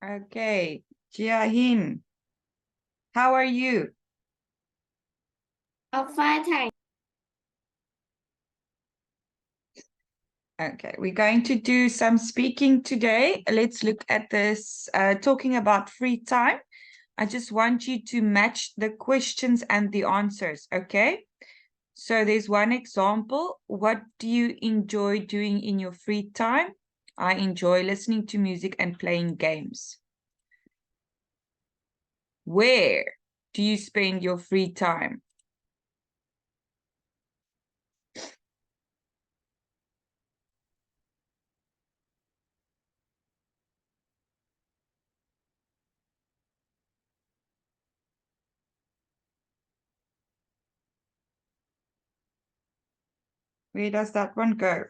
Okay, Gia Hien, how are you? I'm fine, thanks. Okay, we're going to do some speaking today. Let's look at this, talking about free time. I just want you to match the questions and the answers, okay? So there's one example. What do you enjoy doing in your free time? I enjoy listening to music and playing games. Where do you spend your free time? Where does that one go?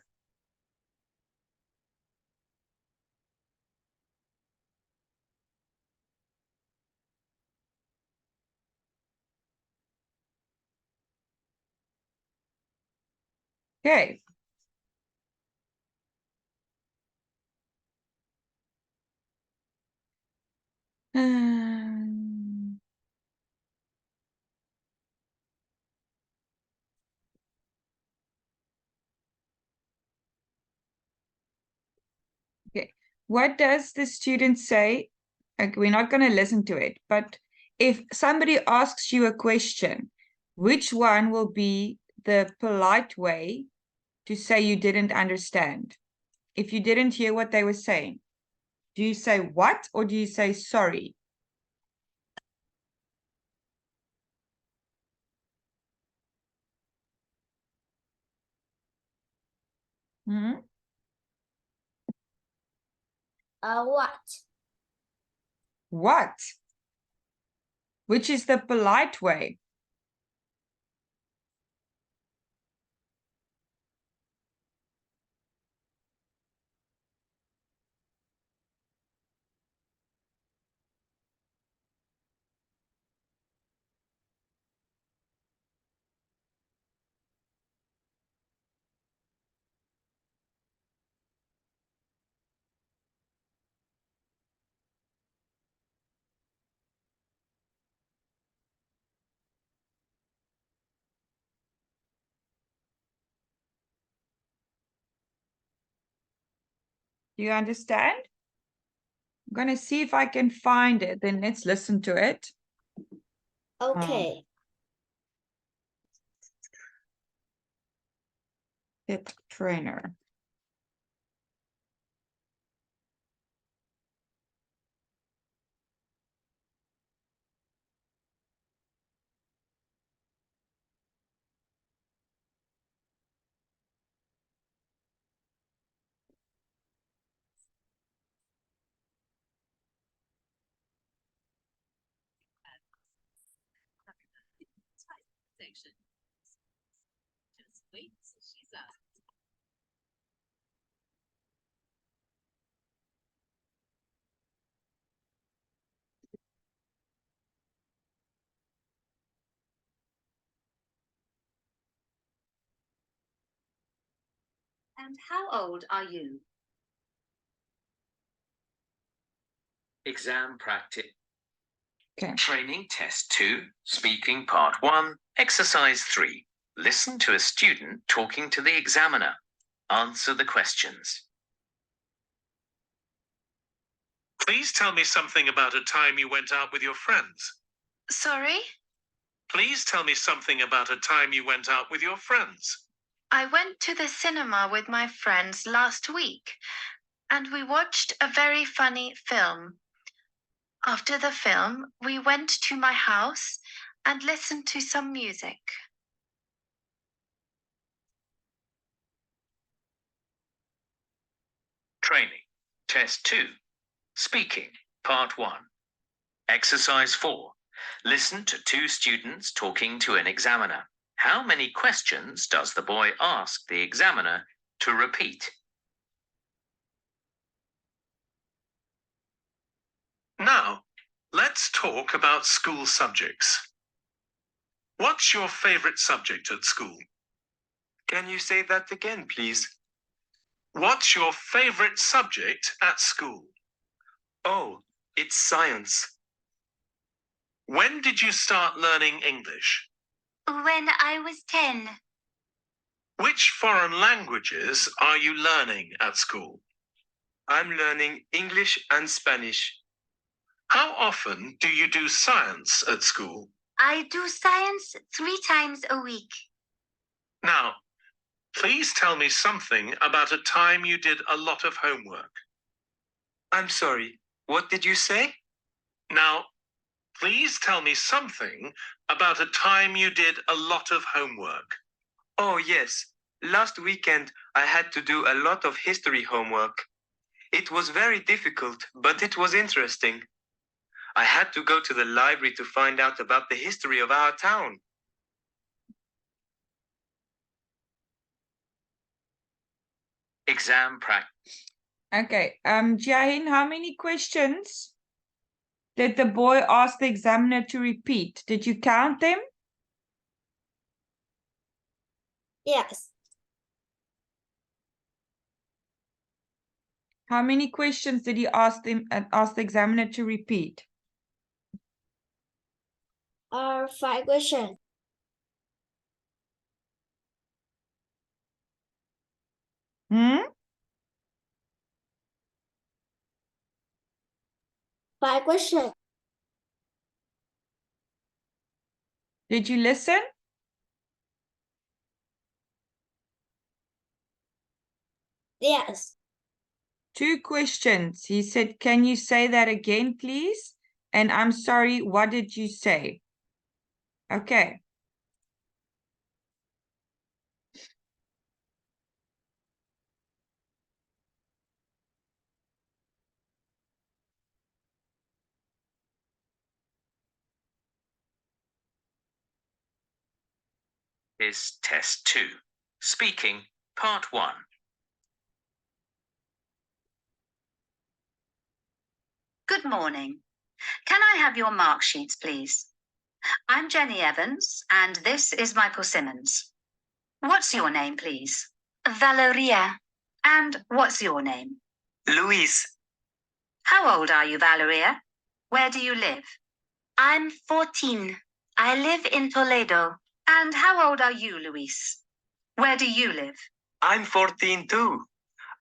Okay. Um, okay. What does the student say? Okay, we're not going to listen to it, but if somebody asks you a question, which one will be the polite way to say you didn't understand? If you didn't hear what they were saying, do you say what or do you say sorry? Hmm? What? What? Which is the polite way? Do you understand? I'm going to see if I can find it. Then let's listen to it. Okay. KET Trainer. Just wait till she's up. And how old are you? Exam practice. Okay. Training test 2, speaking part 1, exercise 3. Listen to a student talking to the examiner. Answer the questions. Please tell me something about a time you went out with your friends. Sorry? Please tell me something about a time you went out with your friends. I went to the cinema with my friends last week, and we watched a very funny film. After the film, we went to my house and listened to some music. Training test 2, speaking part 1. Exercise 4. Listen to 2 students talking to an examiner. How many questions does the boy ask the examiner to repeat? Now, let's talk about school subjects. What's your favorite subject at school? Can you say that again, please? What's your favorite subject at school? Oh, It's science. When did you start learning English? When I was 10. Which foreign languages are you learning at school? I'm learning English and Spanish. How often do you do science at school? I do science 3 times a week. Now, please tell me something about a time you did a lot of homework. I'm sorry, what did you say? Now, please tell me something about a time you did a lot of homework. Oh, yes. Last weekend, I had to do a lot of history homework. It was very difficult, but it was interesting. I had to go to the library to find out about the history of our town. Exam practice. Okay. Gia Hien, how many questions did the boy ask the examiner to repeat? Did you count them? Yes. How many questions did he ask the examiner to repeat? 5 questions. Hmm? 5 questions. Did you listen? Yes. 2 questions. He said, can you say that again, please? And I'm sorry, what did you say? Okay. Is test 2. Speaking, part 1. Good morning. Can I have your mark sheets, please? I'm Jenny Evans, and this is Michael Simmons. What's your name, please? Valeria. And what's your name? Luis, How old are you, Valeria? Where do you live? I'm 14. I live in Toledo. And how old are you, Luis? Where do you live? I'm 14 too.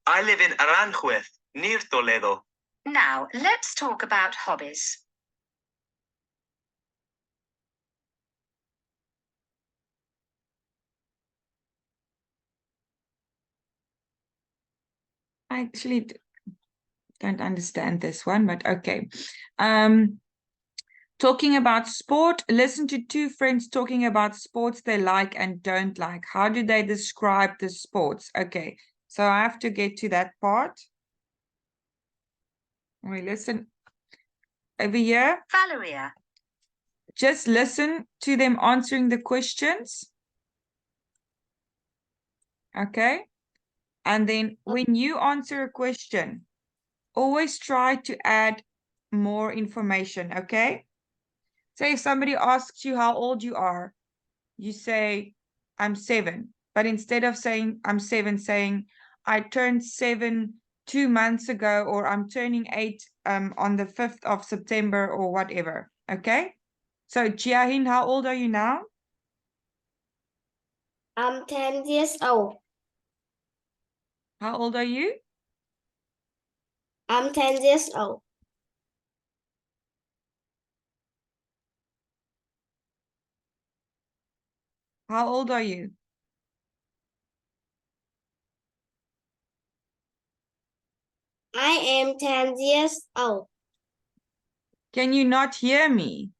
I live in Aranjuez, near Toledo. Now, let's talk about hobbies. I actually don't understand this one, but okay. Talking about sport, listen to 2 friends talking about sports they like and don't like. How do they describe the sports? Okay, so I have to get to that part. We listen over here. Valeria, Just listen to them answering the questions. Okay. And then when you answer a question, always try to add more information. Okay. Say if somebody asks you how old you are, you say, I'm 7. But instead of saying I'm 7, saying I turned 7 2 months ago, or I'm turning 8 on the 5th of September or whatever. Okay. So Gia Hien, how old are you now? I'm 10 years old. How old are you? I'm 10 years old. How old are you? I am 10 years old. Can you not hear me?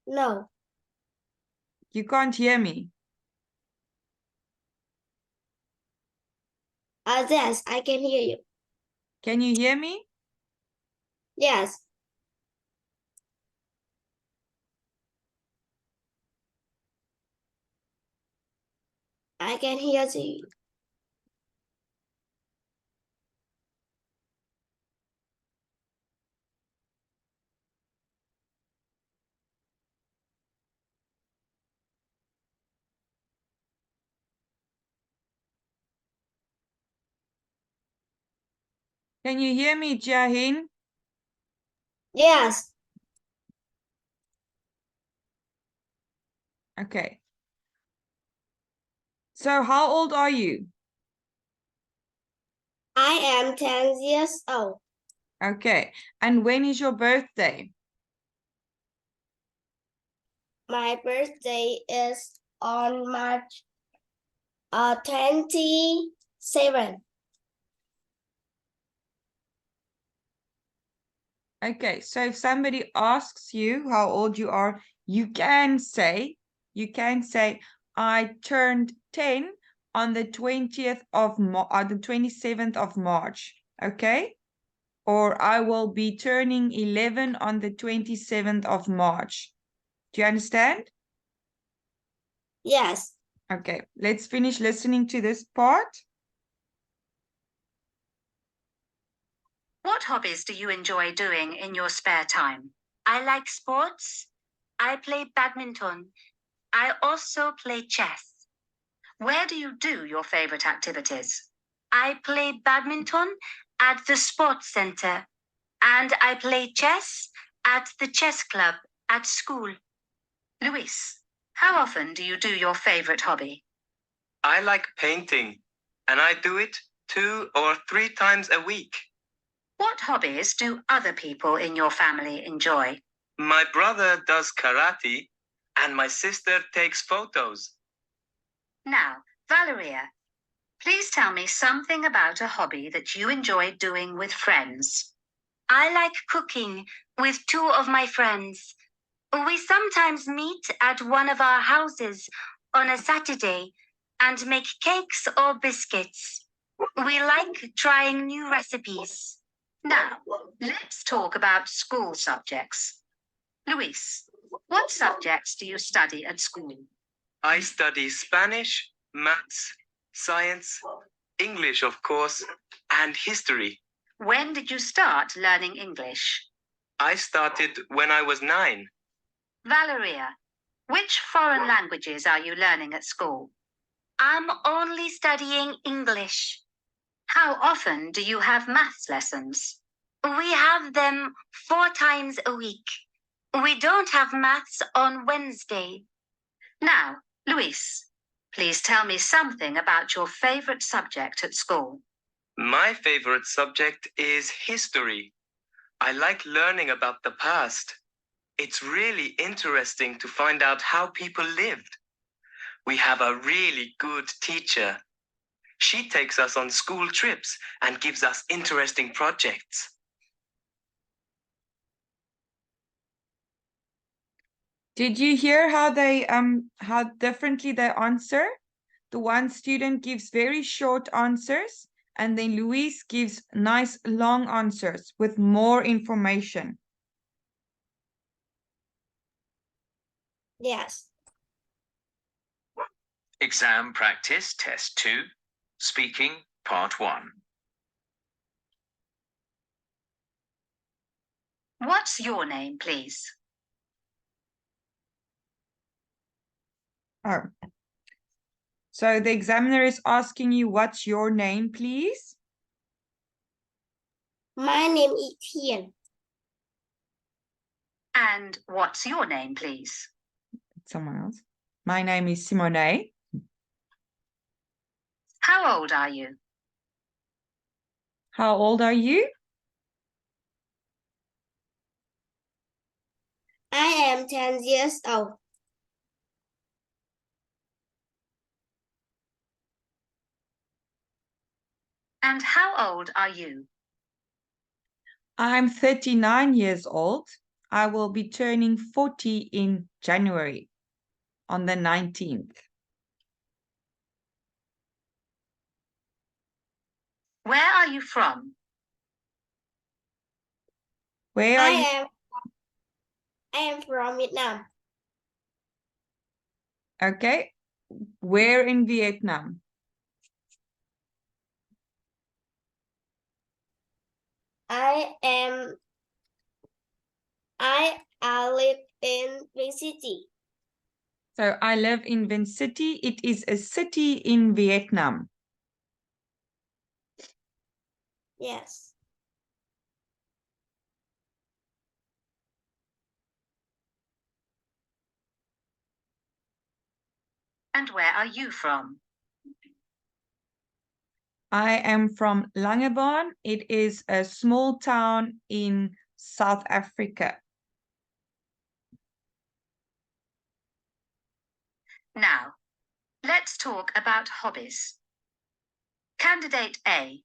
No. You can't hear me. Yes, I can hear you. Can you hear me? Yes. I can hear you. Can you hear me, Gia Hien? Yes, Okay. So how old are you? I am 10 years old. Okay. And when is your birthday? My birthday is on March 27. Okay, so if somebody asks you how old you are, you can say, I turned 10 on the 20th of the 27th of March. Okay? Or I will be turning 11 on the 27th of March. Do you understand? Yes, Okay, let's finish listening to this part. What hobbies do you enjoy doing in your spare time? I like sports. I play badminton. I also play chess. Where do you do your favorite activities? I play badminton at the sports center, and I play chess at the chess club at school. Luis, how often do you do your favorite hobby? I like painting, and I do it 2 or 3 times a week. What hobbies do other people in your family enjoy? My brother does karate, and my sister takes photos. Now, Valeria, please tell me something about a hobby that you enjoy doing with friends. I like cooking with 2 of my friends. We sometimes meet at one of our houses on a Saturday and make cakes or biscuits. We like trying new recipes. Now, let's talk about school subjects. Luis, what subjects do you study at school? I study Spanish, maths, science, English, of course, and history. When did you start learning English? I started when I was 9. Valeria, which foreign languages are you learning at school? I'm only studying English. How often do you have maths lessons? We have them 4 times a week. We don't have maths on Wednesday. Now, Luis, please tell me something about your favorite subject at school. My favorite subject is history. I like learning about the past. It's really interesting to find out how people lived. We have a really good teacher. She takes us on school trips and gives us interesting projects. Did you hear how differently they answer? The one student gives very short answers, and then Luis gives nice long answers with more information. yes. Exam practice test 2, speaking part 1. What's your name, please? Oh. So the examiner is asking you, what's your name, please? My name is Hien. And what's your name, please? Someone else. My name is Simone. How old are you? How old are you? I am 10 years old. And how old are you? I'm 39 years old. I will be turning 40 in January on the 19th. Where are you from? Where are you? I am from Vietnam. Okay. Where in Vietnam? I live in Vinh City. So I live in Vinh City. It is a city in Vietnam. Yes. And where are you from? I am from Langebaan. It is a small town in South Africa. Now, let's talk about hobbies. Candidate A,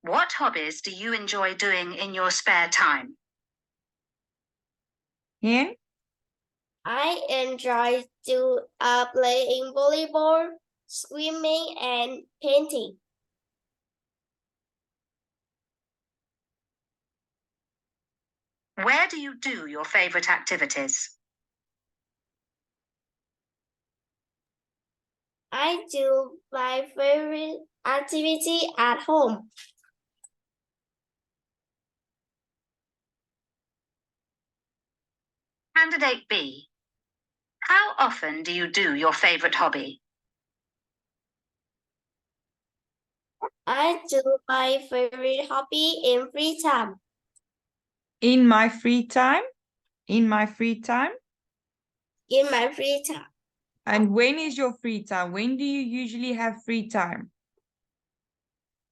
what hobbies do you enjoy doing in your spare time? Hien? I enjoy playing volleyball, swimming, and painting. Where do you do your favorite activities? I do my favorite activity at home. Candidate B, how often do you do your favorite hobby? I do my favorite hobby in free time. In my free time? In my free time? In my free time, And when is your free time? When do you usually have free time?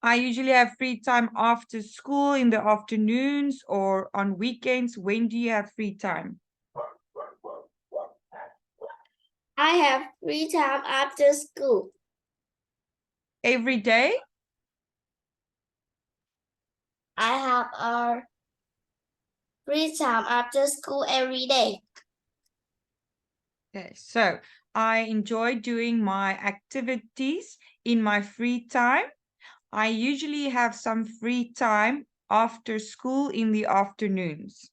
I usually have free time after school in the afternoons or on weekends. When do you have free time? I have free time after school. Every day? I have a free time after school every day. Okay, so I enjoy doing my activities in my free time. I usually have some free time after school in the afternoons.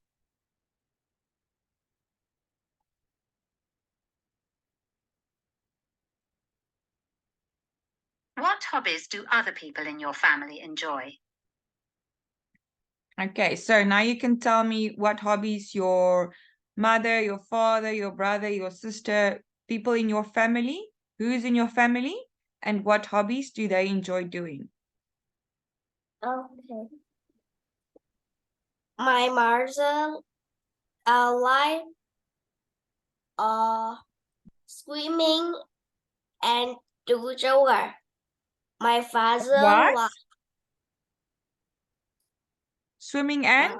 What hobbies do other people in your family enjoy? Okay, so now you can tell me what hobbies your mother, your father, your brother, your sister, people in your family, who's in your family, and what hobbies do they enjoy doing? Okay. My mother like swimming and do yoga. My father What? like Swimming and?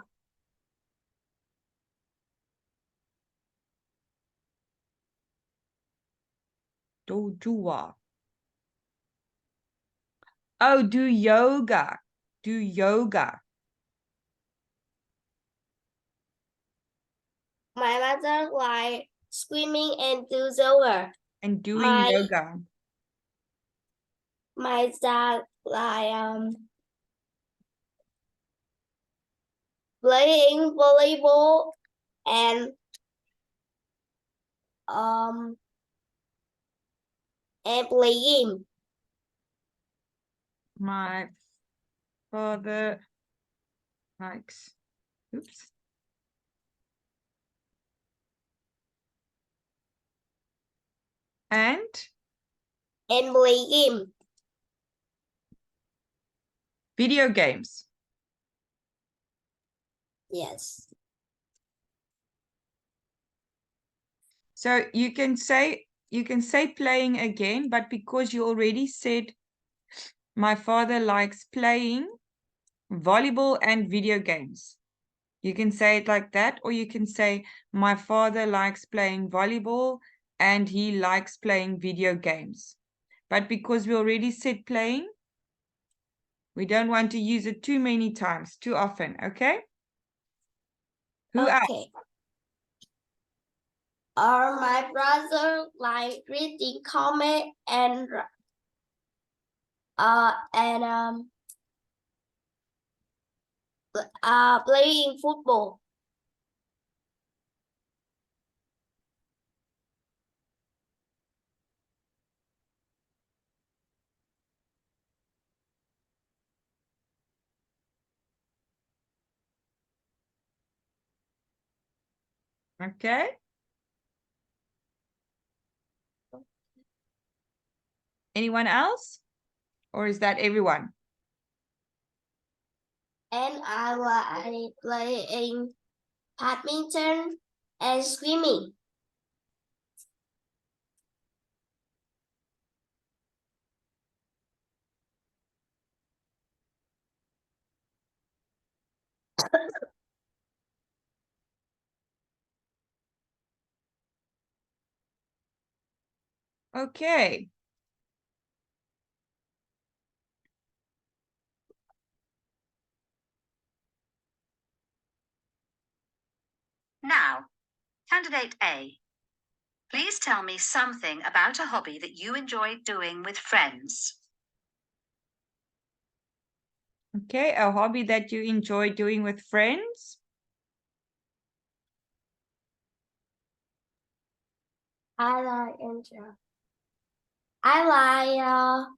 Do. Oh, do yoga. Do yoga. my mother like swimming and do yoga. And doing yoga. My dad like playing volleyball and play game. My father likes, oops. And Play game. video games. Yes. So you can say playing again, but because you already said my father likes playing volleyball and video games. You can say it like that, or you can say my father likes playing volleyball and he likes playing video games. But because we already said playing, we don't want to use it too many times, too often, okay? Who else? Okay. My brother like reading comic and playing football. Okay. Anyone else? Or is that everyone? And I like playing badminton and swimming. Okay. Now, candidate A, please tell me something about a hobby that you enjoy doing with friends. Okay, a hobby that you enjoy doing with friends. I like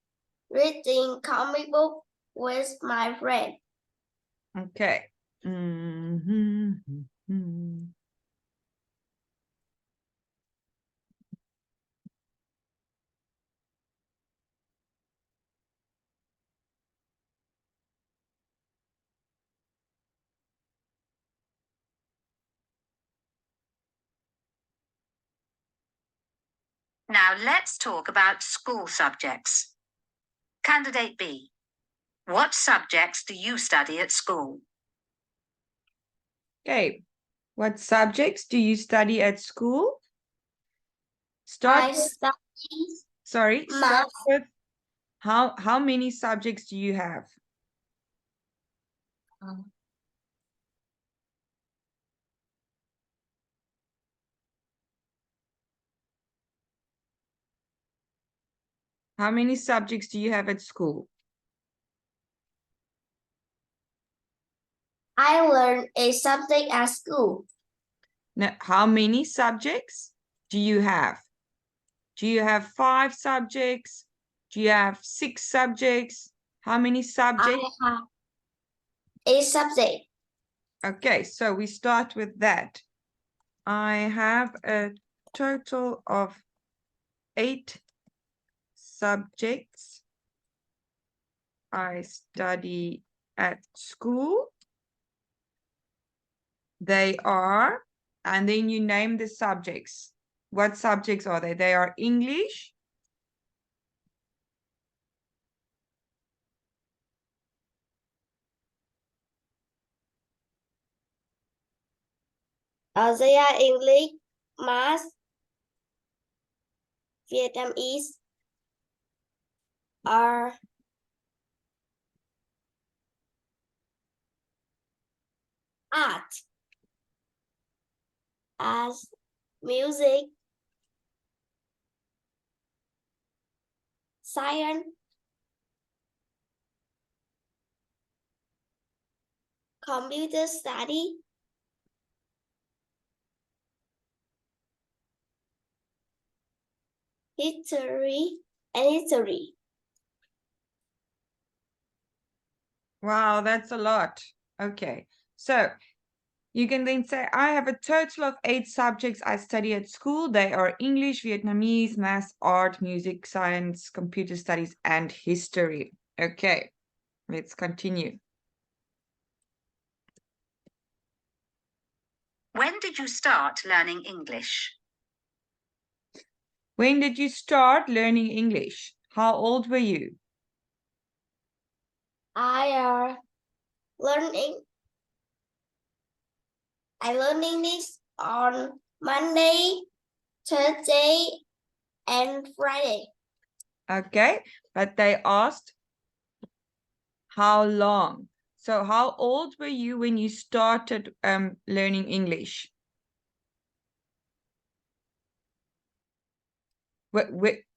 reading comic book with my friend. Okay. Mhm. Now let's talk about school subjects. Candidate B, what subjects do you study at school? Okay. What subjects do you study at school? Start I with, study sorry, math. start with how many subjects do you have? How many subjects do you have at school? I learn a subject at school. Now, how many subjects do you have? Do you have 5 subjects? Do you have 6 subjects? How many subjects? I have a subject. Okay, so we start with that. I have a total of 8 subjects I study at school. They are, and then you name the subjects. What subjects are they? They are English, They are English, Math, Vietnamese, are art, as music, science, computer study, history, and history. Wow, that's a lot. Okay, so you can then say, I have a total of 8 subjects I study at school. They are English, Vietnamese, math, art, music, science, computer studies, and history. Okay, let's continue. When did you start learning English? When did you start learning English? How old were you? I learning. I learn English on Monday, Thursday, and Friday. Okay, but they asked how long. So how old were you when you started learning English?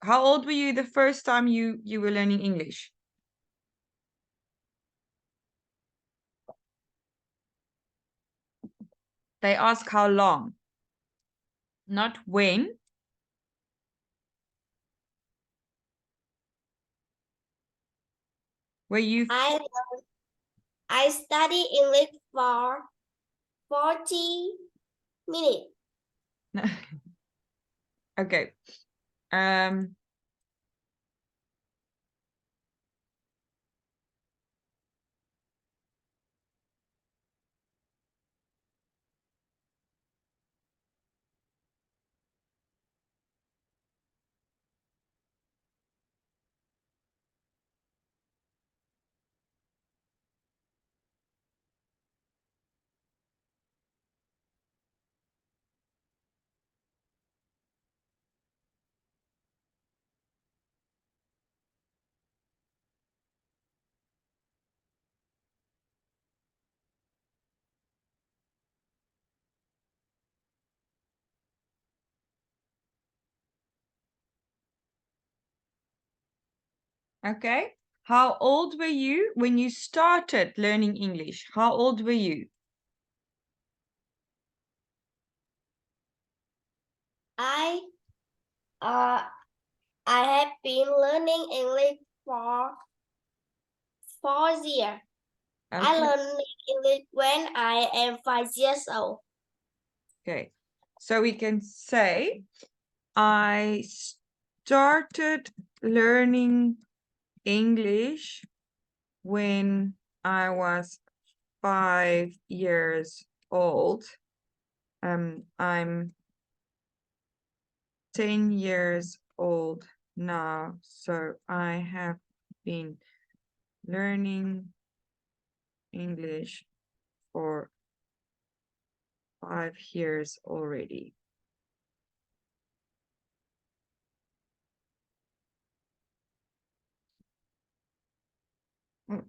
How old were you the first time you were learning English? They ask how long, not when. Were you I study English for 40 minutes. okay. Okay. How old were you when you started learning English? How old were you? I uh I have been learning English for 4 years. I Okay. learned English when I am 5 years old. Okay. So we can say I started learning English when I was 5 years old. I'm 10 years old now, so I have been learning English for 5 years already. Mm.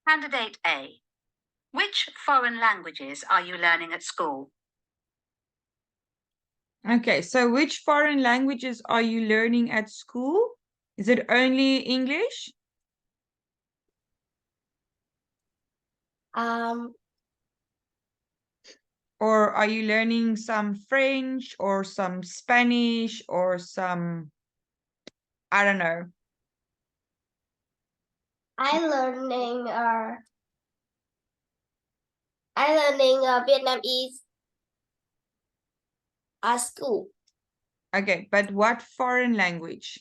Candidate A. Which foreign languages are you learning at school? Okay, so which foreign languages are you learning at school? Is it only English? Or are you learning some French or some Spanish or some, I don't know. I learning Vietnamese at school. Okay, but what foreign language?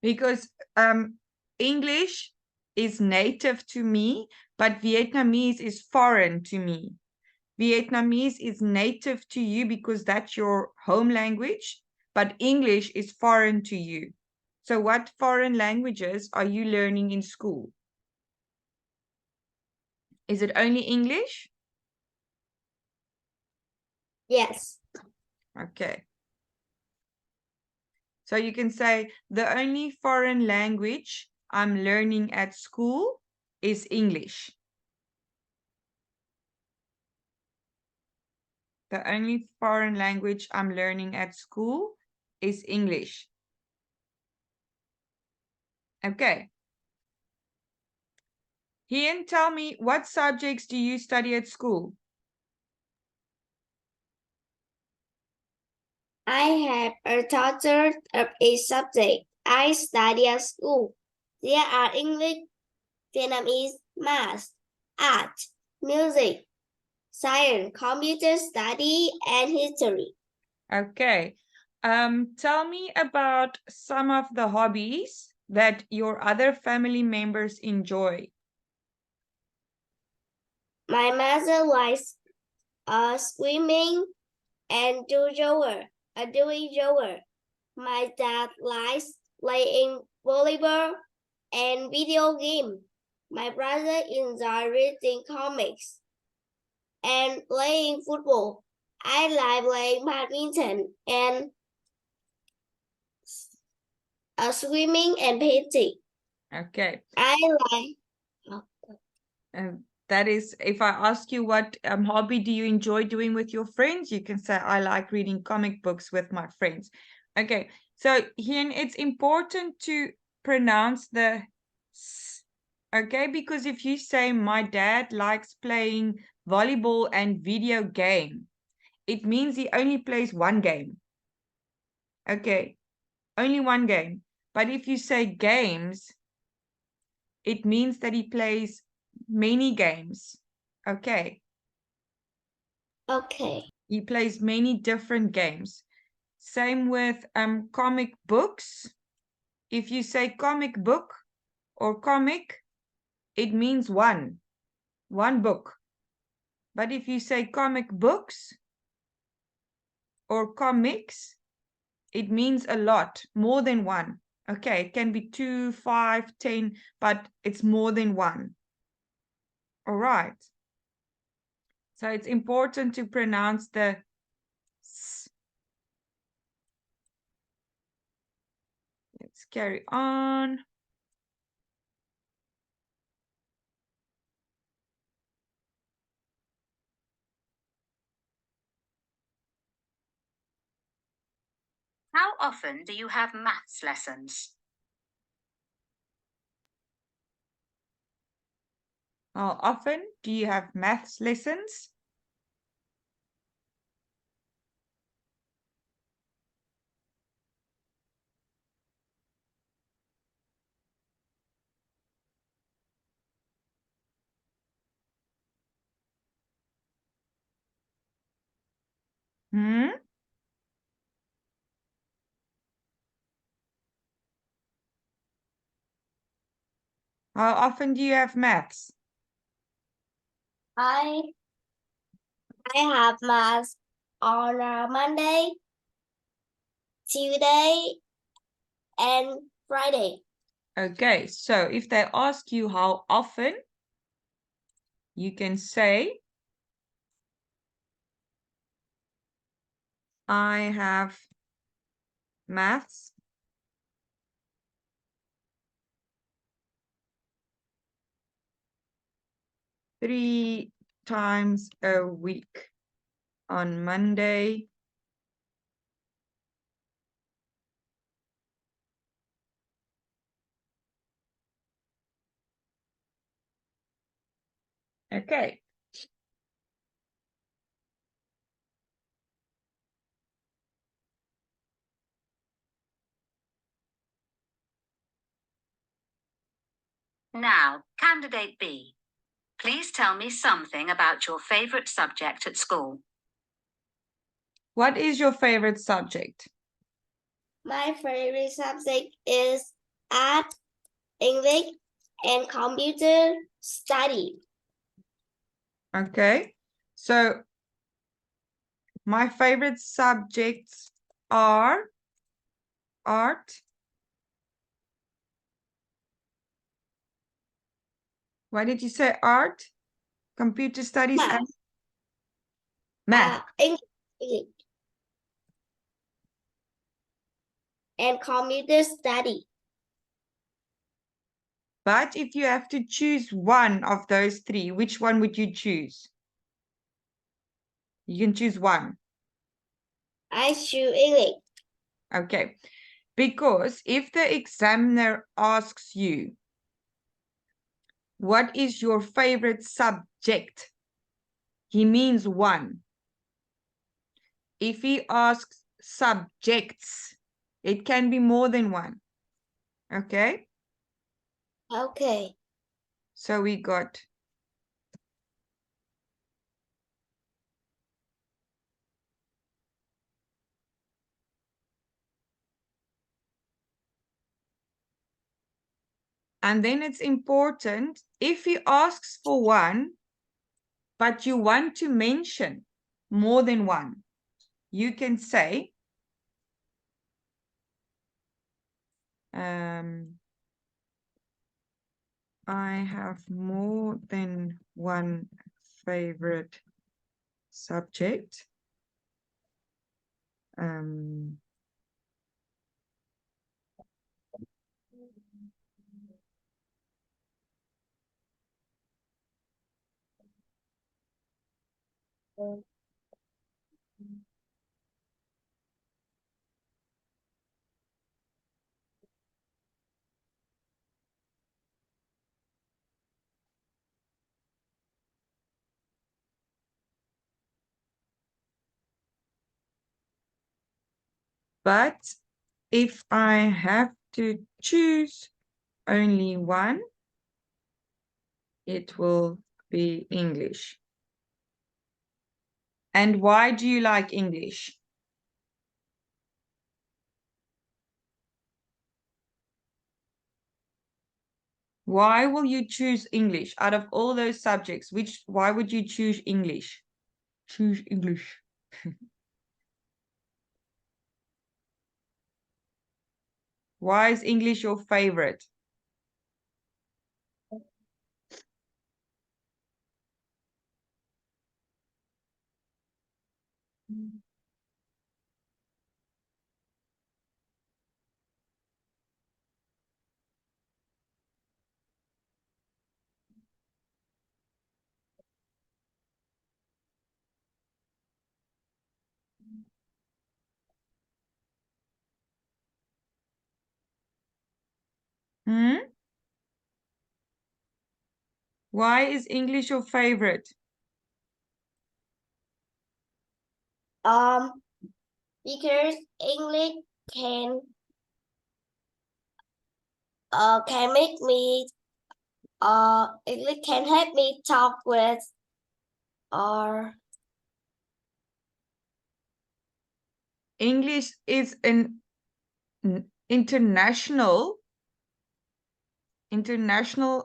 Because English is native to me, but Vietnamese is foreign to me. Vietnamese is native to you because that's your home language, but English is foreign to you. So what foreign languages are you learning in school? Is it only English? Yes. Okay. So you can say the only foreign language I'm learning at school is English. The only foreign language I'm learning at school is English. Okay. Hien, tell me, what subjects do you study at school? I have a total of 8 subjects I study at school. There are English, Vietnamese, math, art, music, science, computer study, and history. Okay. Tell me about some of the hobbies that your other family members enjoy. My mother likes swimming and doing yoga. My dad likes playing volleyball and video game. My brother enjoys reading comics and playing football. I like playing badminton and swimming and painting. Okay. I like. That is, if I ask you what hobby do you enjoy doing with your friends, you can say, I like reading comic books with my friends. Okay, so Hien, it's important to pronounce the s, okay? Because if you say, my dad likes playing volleyball and video game, it means he only plays one game. Okay, only one game. But if you say games, it means that he plays many games. Okay. Okay. He plays many different games. Same with comic books. If you say comic book or comic, it means one book. But if you say comic books or comics, it means a lot, more than one. Okay, it can be 2, 5, 10, but it's more than one. All right. So it's important to pronounce the S. Let's carry on. How often do you have maths lessons? How often do you have maths lessons? Hmm? How often do you have maths? I have math on Monday, Tuesday, and Friday. Okay, so if they ask you how often, you can say, I have maths three times a week on Monday, okay. Now, candidate B, please tell me something about your favorite subject at school. What is your favorite subject? My favorite subject is art, English, and computer study. Okay, so my favorite subjects are art. Why did you say art? Computer studies and math. English and computer study. But if you have to choose one of those three, which one would you choose? You can choose one. I choose English. Okay. Because if the examiner asks you, what is your favorite subject? He means one. If he asks subjects, it can be more than one. Okay? Okay. So we got and then it's important if he asks for one, but you want to mention more than one, you can say, I have more than one favorite subject. But if I have to choose only one, it will be English. And why do you like English? Why will you choose English out of all those subjects? Why would you choose English? Choose English. Why is English your favorite? Why is English your favorite? Because English can make me English can help me talk with English is an international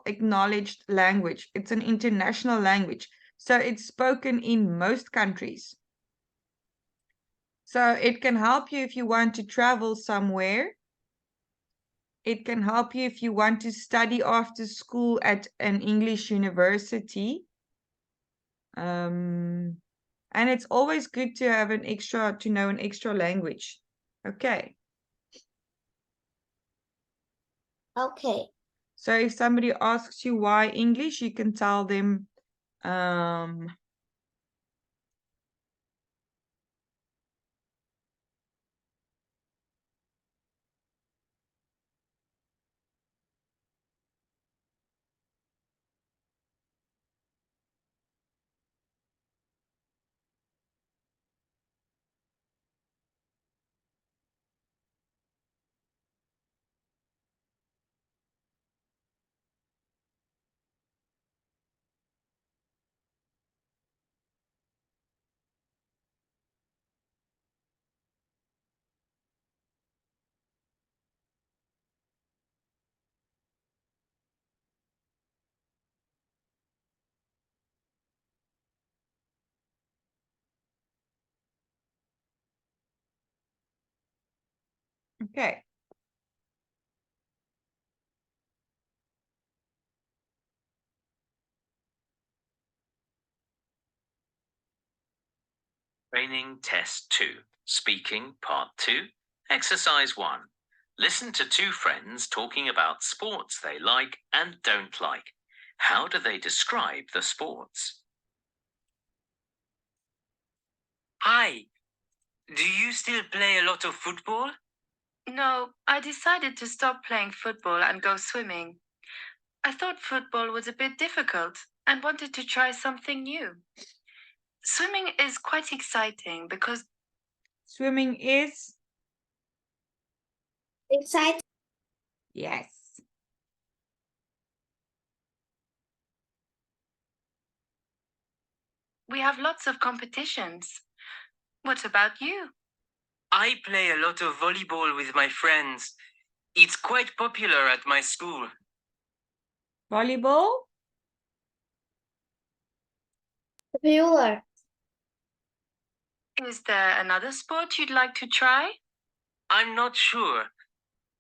acknowledged language. It's an international language. So it's spoken in most countries. So it can help you if you want to travel somewhere. It can help you if you want to study after school at an English university. And it's always good to have to know an extra language. Okay. Okay. So if somebody asks you why English, you can tell them, okay. Training Test 2, Speaking Part 2, Exercise 1. Listen to two friends talking about sports they like and don't like. How do they describe the sports? Hi, do you still play a lot of football? No, I decided to stop playing football and go swimming. I thought football was a bit difficult and wanted to try something new. Swimming is quite exciting because Swimming is? Exciting. Yes. we have lots of competitions. What about you? I play a lot of volleyball with my friends. It's quite popular at my school. Volleyball? Popular. Is there another sport you'd like to try? I'm not sure.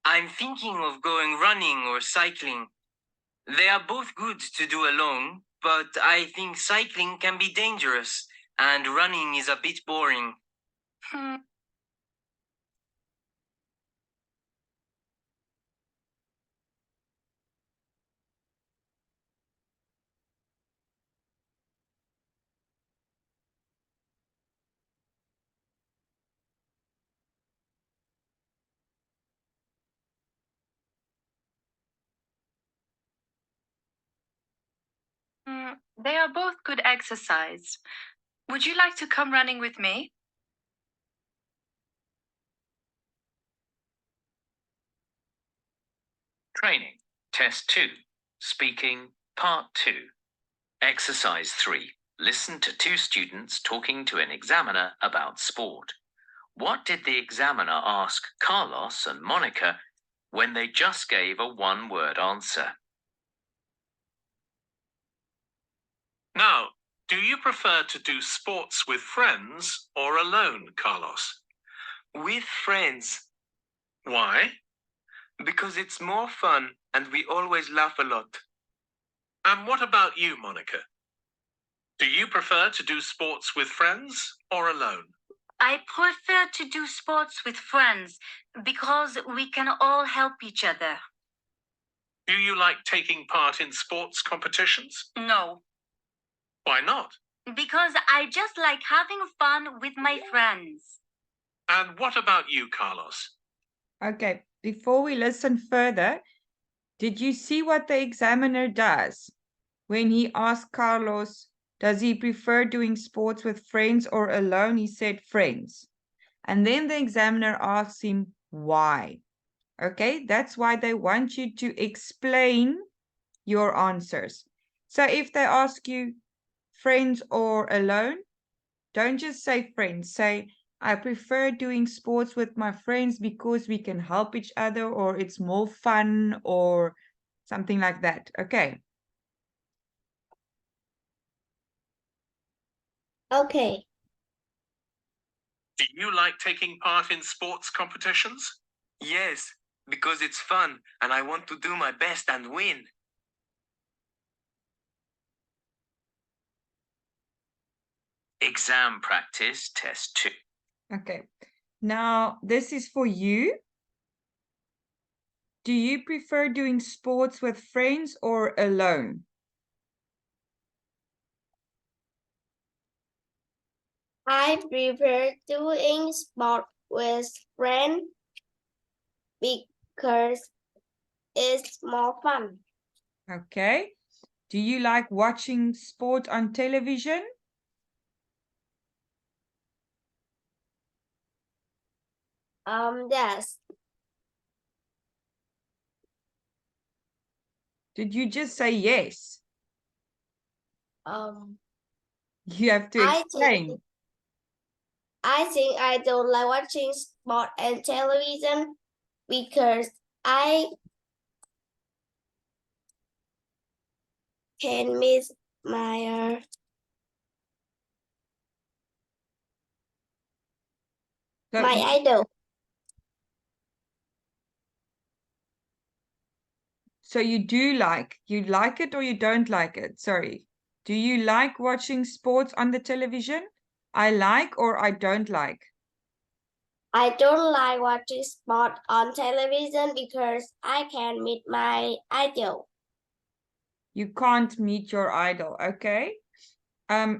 I'm thinking of going running or cycling. They are both good to do alone, but I think cycling can be dangerous and running is a bit boring. They are both good exercise. Would you like to come running with me? Training Test 2, Speaking Part 2. Exercise 3. Listen to two students talking to an examiner about sport. What did the examiner ask Carlos and Monica when they just gave a one-word answer? Now, do you prefer to do sports with friends or alone, Carlos? With friends, Why? because it's more fun and we always laugh a lot. And what about you, Monica? Do you prefer to do sports with friends or alone? I prefer to do sports with friends because we can all help each other. Do you like taking part in sports competitions? No, Why not? because I just like having fun with my friends. And what about you, Carlos? Okay, before we listen further, Did you see what the examiner does when he asked Carlos, does he prefer doing sports with friends or alone? He said friends. And then the examiner asks him why. Okay, that's why they want you to explain your answers. So if they ask you friends or alone, don't just say friends. Say, I prefer doing sports with my friends because we can help each other, or it's more fun, or something like that. Okay. Okay. Do you like taking part in sports competitions? Yes, because it's fun and I want to do my best and win. Exam practice test 2. Okay. Now, this is for you. Do you prefer doing sports with friends or alone? I prefer doing sport with friends because it's more fun. Okay. Do you like watching sport on television? Yes. Did you just say yes? Um, You have to I explain. think I don't like watching sport and television because I can miss my So my idol. So you like it or you don't like it? Sorry. Do you like watching sports on the television? I like or I don't like. I don't like watching sport on television because I can meet my idol. You can't meet your idol, okay?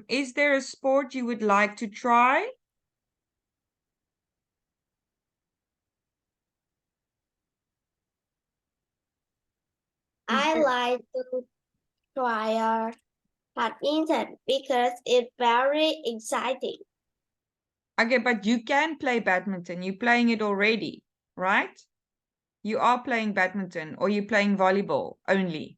Is there a sport you would like to try? Is I there... like to try badminton because it's very exciting. Okay, but you can play badminton. You're playing it already, right? You are playing badminton or you're playing volleyball only.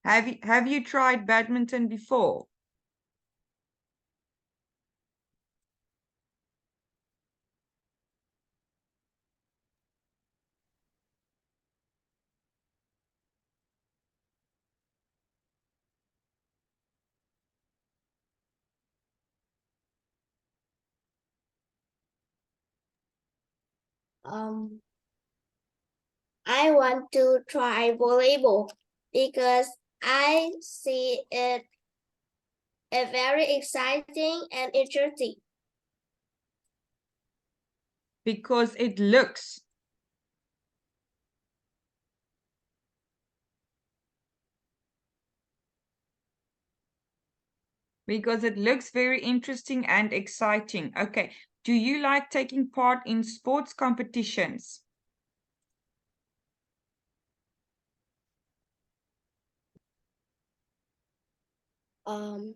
Have you tried badminton before? I want to try volleyball because I see it as very exciting and interesting. Because it looks very interesting and exciting. Okay. Do you like taking part in sports competitions? Um,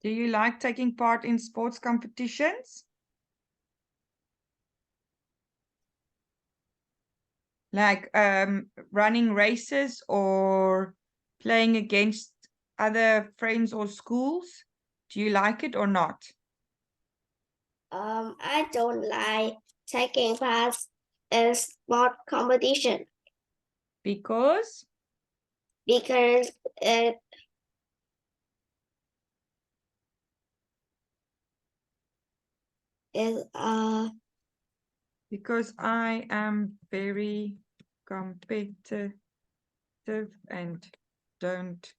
Do you like taking part in sports competitions? Like running races or playing against other friends or schools? Do you like it or not? I don't like taking part in sport competition Because because it is because I am very competitive and don't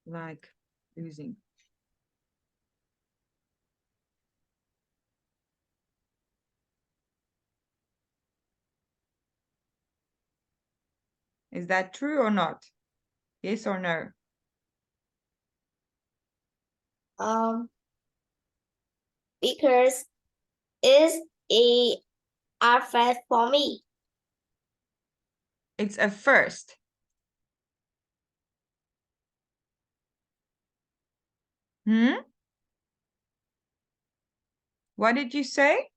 like losing. Is that true or not? Yes or no? Because it's a first for me. It's a first. What did you say?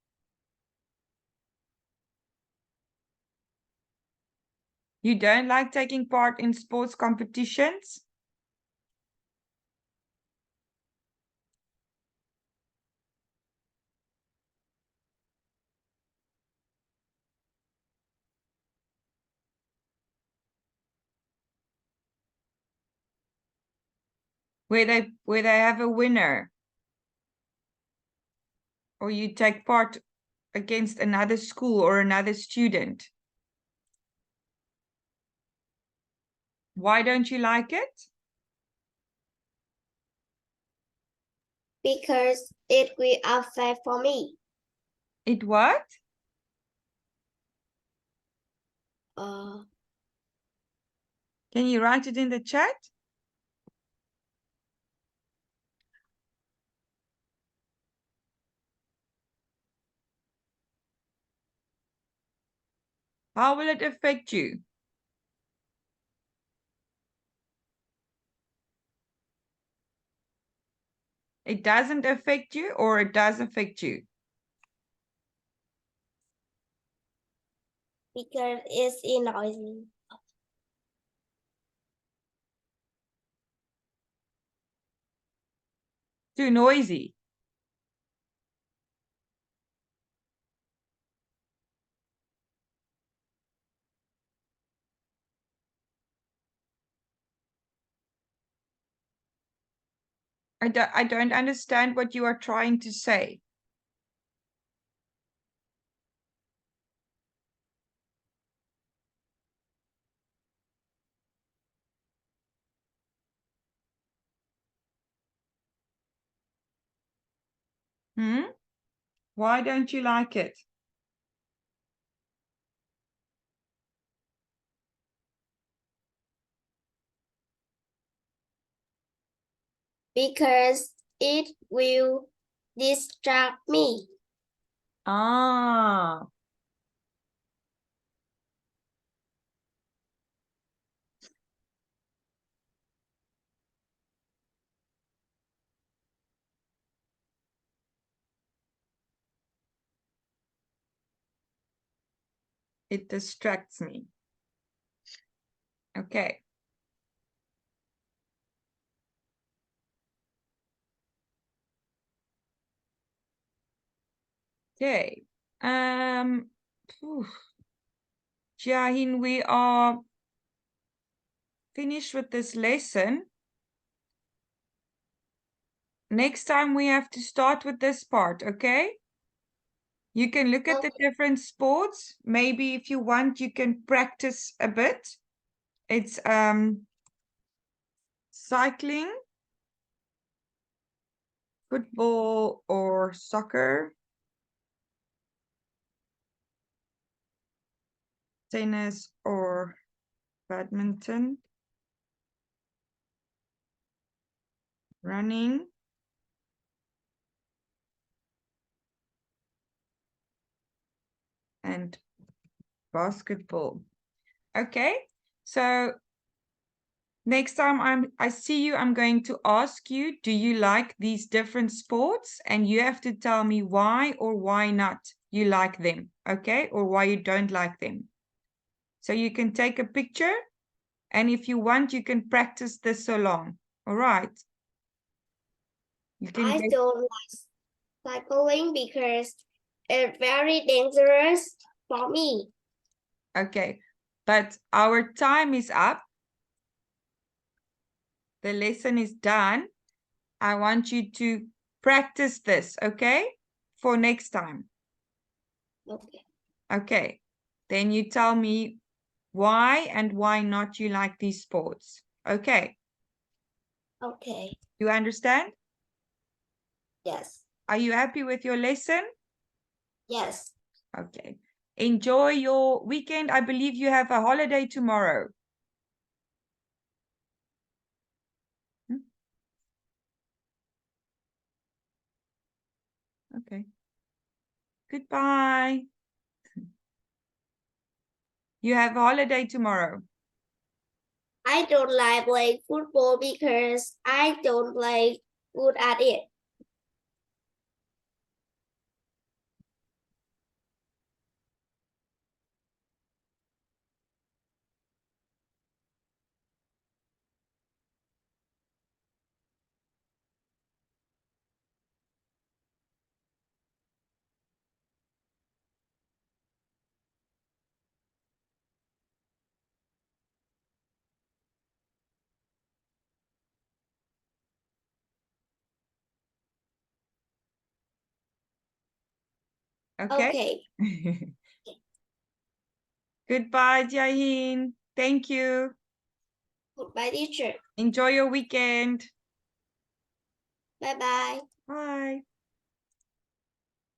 You don't like taking part in sports competitions? Where they have a winner? Or you take part against another school or another student? Why don't you like it? Because it will affect for me. It what? Uh, Can you write it in the chat? How will it affect you? It doesn't affect you or it does affect you? because it's noisy. Too noisy. I don't understand what you are trying to say. Why don't you like it? Because it will distract me. Ah. It distracts me. Okay. Okay. Gia Hien, we are finished with this lesson. Next time we have to start with this part, okay? You can look at the different sports. Maybe if you want, you can practice a bit. It's cycling, football or soccer, tennis or badminton, running, and basketball. Okay, so next time I see you, I'm going to ask you, do you like these different sports? And you have to tell me why or why not you like them, okay? Or why you don't like them. So you can take a picture, and if you want, you can practice this along. All right. You can I don't like cycling because it's very dangerous for me. Okay, but our time is up. The lesson is done. I want you to practice this, okay? For next time. Okay. Okay, then you tell me why and why not you like these sports. Okay, Okay. you understand? Yes. Are you happy with your lesson? Yes. Okay, enjoy your weekend. I believe you have a holiday tomorrow. Okay. Goodbye. You have a holiday tomorrow. I don't like playing football because I don't play good at it. Okay. Okay. Goodbye, Gia Hien. Thank you. Goodbye, teacher. Enjoy your weekend. Bye bye. Bye.